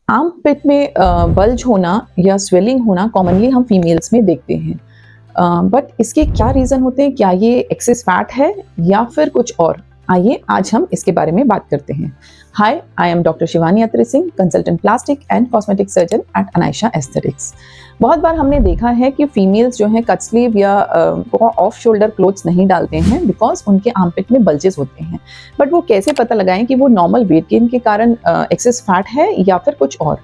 Armpit में bulge होना या स्वेलिंग होना कॉमनली हम फीमेल्स में देखते हैं, बट इसके क्या रीज़न होते हैं? क्या ये एक्सेस फैट है या फिर कुछ और? आइए आज हम इसके बारे में बात करते हैं। Hi, I am doctor Shivani Atri Singh, consultant plastic and cosmetic surgeon at Anaisha aesthetics. बहुत बार हमने देखा है कि फीमेल्स जो हैं कट स्लीव या ऑफ शोल्डर क्लोथ्स नहीं डालते हैं बिकॉज उनके आर्मपिट में बल्जेस होते हैं। बट वो कैसे पता लगाएं कि वो नॉर्मल वेट गेन के कारण एक्सेस फैट है या फिर कुछ और?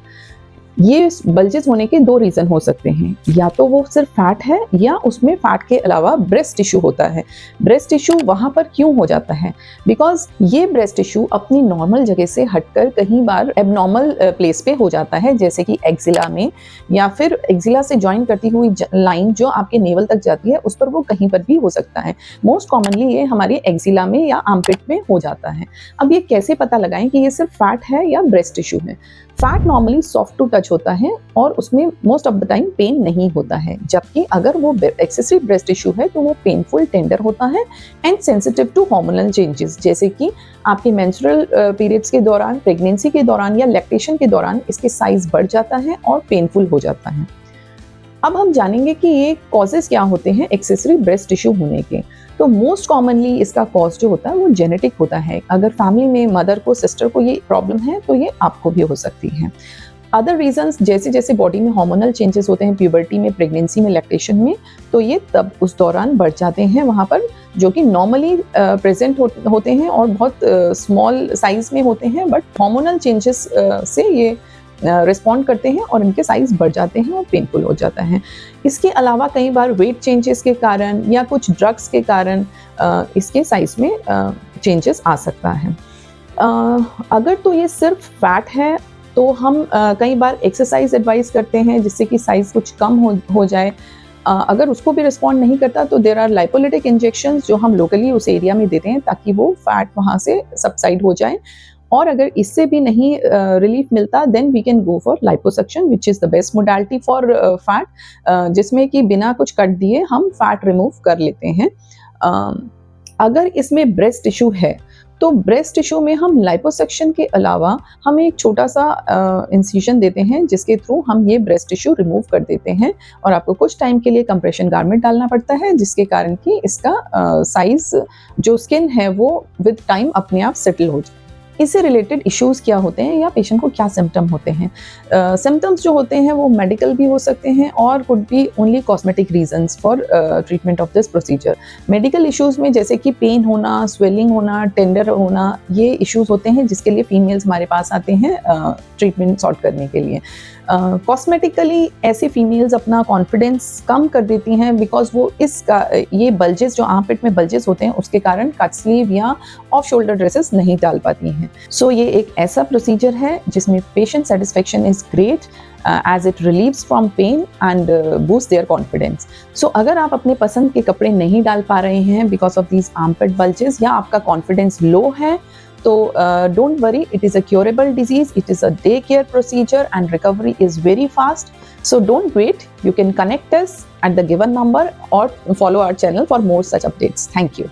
ये बल्जेस होने के दो रीज़न हो सकते हैं, या तो वो सिर्फ फैट है या उसमें फैट के अलावा ब्रेस्ट टिश्यू होता है। ब्रेस्ट टिश्यू वहाँ पर क्यों हो जाता है? बिकॉज ये ब्रेस्ट टिश्यू अपनी नॉर्मल जगह से हटकर कहीं बार एबनॉर्मल प्लेस पे हो जाता है, जैसे कि एक्जिला में, या फिर एक्जिला से ज्वाइन करती हुई लाइन जो आपके नेवल तक जाती है उस पर वो कहीं पर भी हो सकता है। मोस्ट कॉमनली ये हमारे एक्जिला में या आर्मपिट में हो जाता है। अब ये कैसे पता लगाएं कि ये सिर्फ फैट है या ब्रेस्ट टिश्यू है? Fat normally soft to touch होता है और उसमें most of the time pain नहीं होता है, जबकि अगर वो एक्सेसिव ब्रेस्ट टिश्यू है तो वो पेनफुल, टेंडर होता है and sensitive to hormonal changes, जैसे कि आपके मेंस्ट्रुअल पीरियड्स के दौरान, प्रेगनेंसी के दौरान या लैक्टेशन के दौरान इसके साइज बढ़ जाता है और पेनफुल हो जाता है। अब हम जानेंगे कि ये कॉजेज क्या होते हैं एक्सेसरी ब्रेस्ट टिश्यू होने के। तो मोस्ट कॉमनली इसका कॉज जो होता है वो जेनेटिक होता है। अगर फैमिली में मदर को, सिस्टर को ये प्रॉब्लम है तो ये आपको भी हो सकती है। अदर रीजंस, जैसे जैसे बॉडी में हार्मोनल चेंजेस होते हैं, प्यूबर्टी में, प्रेगनेंसी में, लैक्टेशन में, तो ये तब उस दौरान बढ़ जाते हैं वहाँ पर, जो कि नॉर्मली प्रेजेंट होते हैं और बहुत स्मॉल साइज में होते हैं, बट हार्मोनल चेंजेस से ये रिस्पॉन्ड करते हैं और इनके साइज बढ़ जाते हैं और पेनफुल हो जाता है। इसके अलावा कई बार वेट चेंजेस के कारण या कुछ ड्रग्स के कारण इसके साइज में चेंजेस आ सकता है। अगर तो ये सिर्फ फैट है तो हम कई बार एक्सरसाइज एडवाइस करते हैं जिससे कि साइज कुछ कम हो जाए। अगर उसको भी रिस्पॉन्ड नहीं करता तो देयर आर लाइपोलिटिक इंजेक्शंस जो हम लोकली उस एरिया में देते हैं ताकि वो फैट वहाँ से सबसाइड हो जाए। और अगर इससे भी नहीं रिलीफ मिलता then we can go for liposuction, which is the best modality for fat, जिसमें कि बिना कुछ कट दिए हम फैट रिमूव कर लेते हैं। अगर इसमें ब्रेस्ट टिश्यू है तो ब्रेस्ट टिश्यू में हम लाइपोसक्शन के अलावा हम एक छोटा सा इंसिजन देते हैं जिसके थ्रू हम ये ब्रेस्ट टिश्यू रिमूव कर देते हैं, और आपको कुछ टाइम के लिए कंप्रेशन गारमेंट डालना पड़ता है जिसके कारण कि इसका साइज जो स्किन है वो विद टाइम अपने आप सेटल हो जाए। इससे रिलेटेड इश्यूज़ क्या होते हैं या पेशेंट को क्या सिम्टम होते हैं? सिम्टम्स जो होते हैं वो मेडिकल भी हो सकते हैं और could be only cosmetic reasons for treatment of this procedure. Medical issues में जैसे कि पेन होना, स्वेलिंग होना, टेंडर होना, ये इश्यूज़ होते हैं जिसके लिए फीमेल्स हमारे पास आते हैं ट्रीटमेंट सॉर्ट करने के लिए। कॉस्मेटिकली ऐसे फीमेल्स अपना कॉन्फिडेंस कम कर देती हैं बिकॉज वो ये बल्जेस जो आर्मपिट में बल्जेस होते हैं उसके कारण कट स्लीव या ऑफ शोल्डर ड्रेसेस नहीं डाल पाती हैं। सो ये एक ऐसा प्रोसीजर है जिसमें patient satisfaction is great as it relieves from pain and boosts their confidence. So अगर आप अपने पसंद के कपड़े नहीं डाल पा रहे हैं because of these armpit bulges या आपका confidence low है, तो don't worry, it is a curable disease, it is a day care procedure and recovery is very fast. So don't wait, you can connect us at the given number or follow our channel for more such updates. Thank you.